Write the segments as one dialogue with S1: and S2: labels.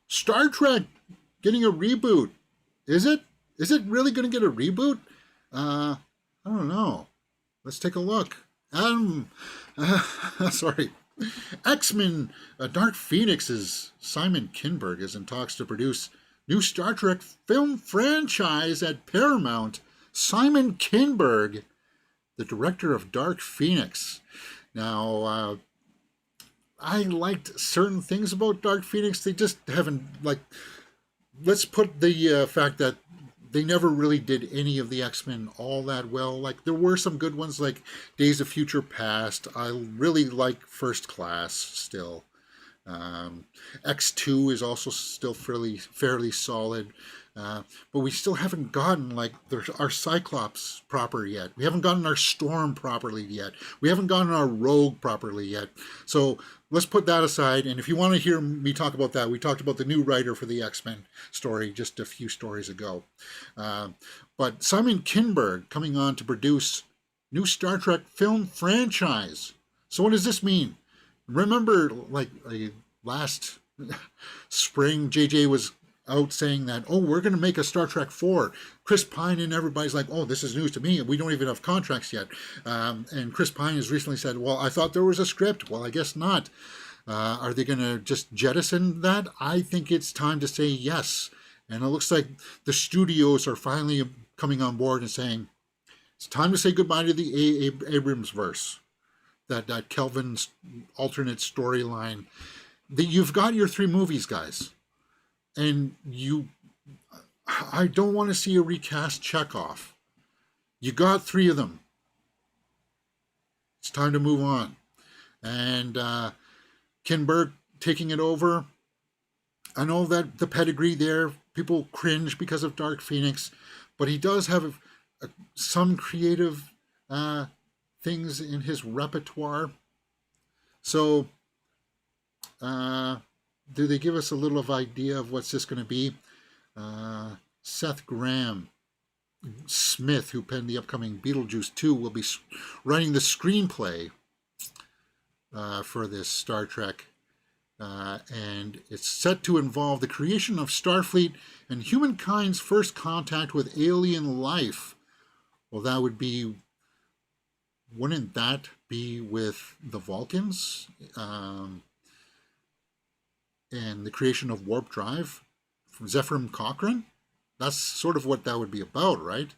S1: Star Trek getting a reboot. Is it? Is it really going to get a reboot? I don't know. Let's take a look. Sorry. X-Men Dark Phoenix's Simon Kinberg is in talks to produce new Star Trek film franchise at Paramount. Simon Kinberg, the director of Dark Phoenix. Now, I liked certain things about Dark Phoenix. They just haven't, like, let's put the fact that they never really did any of the X-Men all that well. Like, there were some good ones, like Days of Future Past. I really like First Class still. X2 is also still fairly solid. But we still haven't gotten, like, our Cyclops proper yet. We haven't gotten our Storm properly yet. We haven't gotten our Rogue properly yet. So let's put that aside. And if you want to hear me talk about that, we talked about the new writer for the X-Men story just a few stories ago. But Simon Kinberg coming on to produce new Star Trek film franchise. So what does this mean? Remember, like, last spring, JJ was out saying that, oh, we're going to make a Star Trek 4. Chris Pine and everybody's like, oh, this is news to me. We don't even have contracts yet. And Chris Pine has recently said, well, I thought there was a script. Well, I guess not. Are they going to just jettison that? I think it's time to say yes. And it looks like the studios are finally coming on board and saying, it's time to say goodbye to the Abrams verse. That Kelvin's alternate storyline. You've got your 3 movies, guys. And I don't want to see a recast Chekhov. You got 3 of them. It's time to move on. And Kinberg taking it over. I know that the pedigree there, people cringe because of Dark Phoenix, but he does have some creative things in his repertoire. So, do they give us a little of idea of what's this going to be? Seth Graham Smith, who penned the upcoming Beetlejuice 2, will be writing the screenplay for this Star Trek. And it's set to involve the creation of Starfleet and humankind's first contact with alien life. Well, that would be, wouldn't that be with the Vulcans? And the creation of warp drive from Zephyr Cochrane? That's sort of what that would be about, right?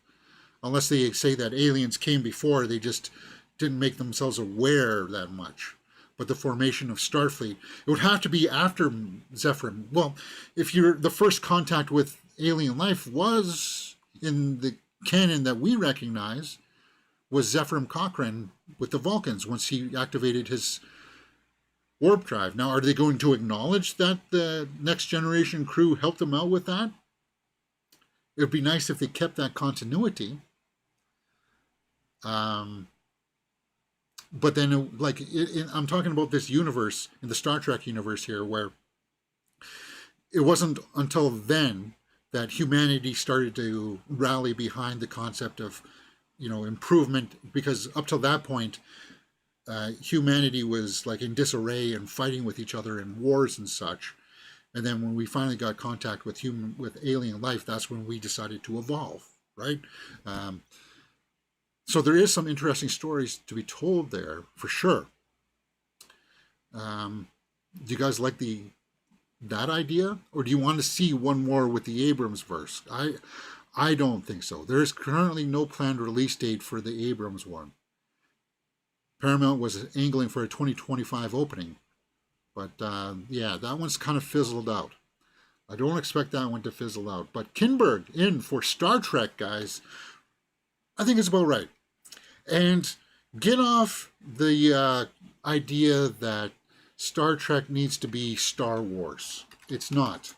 S1: Unless they say that aliens came before, they just didn't make themselves aware that much. But the formation of Starfleet, it would have to be after Zephyr. Well, if the first contact with alien life was in the canon that we recognize, was Zephyr Cochrane with the Vulcans once he activated his warp drive. Now, are they going to acknowledge that the Next Generation crew helped them out with that? It would be nice if they kept that continuity. But then, like, I'm talking about this universe, in the Star Trek universe here, where it wasn't until then that humanity started to rally behind the concept of, improvement, because up till that point, humanity was like in disarray and fighting with each other in wars and such. And then when we finally got contact with alien life, that's when we decided to evolve, right? So there is some interesting stories to be told there, for sure. Do you guys like that idea, or do you want to see one more with the Abrams verse? I don't think so. There is currently no planned release date for the Abrams one. Paramount was angling for a 2025 opening, but yeah, that one's kind of fizzled out. I don't expect that one to fizzle out. But Kinberg in for Star Trek, guys, I think it's about right. And get off the idea that Star Trek needs to be Star Wars. It's not.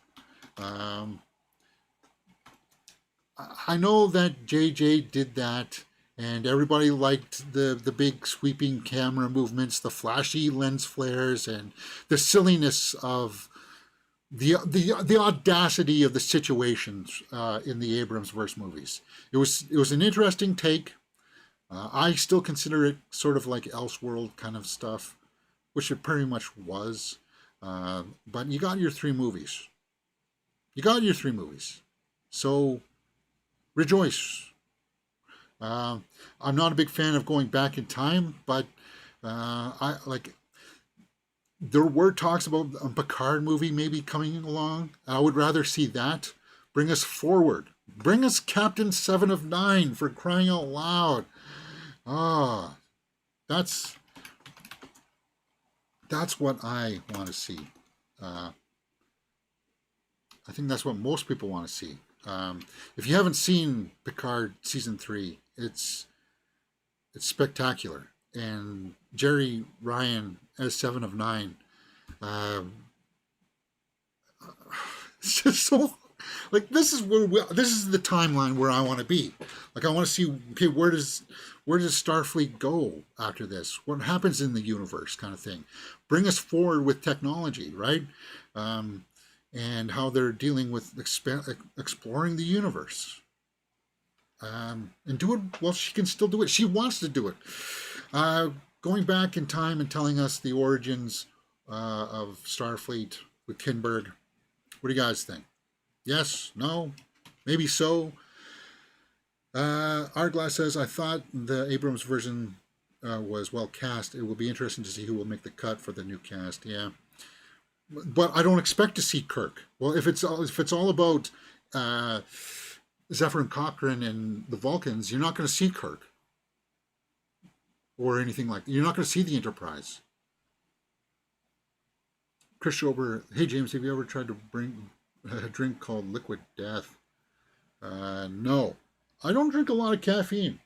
S1: I know that JJ did that, and everybody liked the big sweeping camera movements, the flashy lens flares, and the silliness of the audacity of the situations in the Abrams verse movies. It was an interesting take. I still consider it sort of like Elseworld kind of stuff, which it pretty much was. But you got your 3 movies. You got your 3 movies. So rejoice. I'm not a big fan of going back in time, but I like there were talks about a Picard movie maybe coming along. I would rather see that. Bring us forward. Bring us Captain Seven of Nine, for crying out loud. Ah, that's that's what I want to see. Uh, I think that's what most people want to see. If you haven't seen Picard season 3, it's spectacular. And Jerry Ryan as Seven of Nine, uh, it's just so like this is the timeline where I want to be. Like I want to see, okay, where does Starfleet go after this? What happens in the universe, kind of thing. Bring us forward with technology, right? Um, and how they're dealing with exploring the universe. And do it well. She can still do it. She wants to do it. Uh, Going back in time and telling us the origins of Starfleet with Kinberg. What do you guys think? Yes? No? Maybe so? Arglass says, I thought the Abrams version was well cast. It will be interesting to see who will make the cut for the new cast. Yeah. But I don't expect to see Kirk. Well, if it's all about Zephyr and Cochrane and the Vulcans, you're not going to see Kirk or anything like that. You're not going to see the Enterprise. Chris Schober, hey James, have you ever tried to bring a drink called Liquid Death? No, I don't drink a lot of caffeine.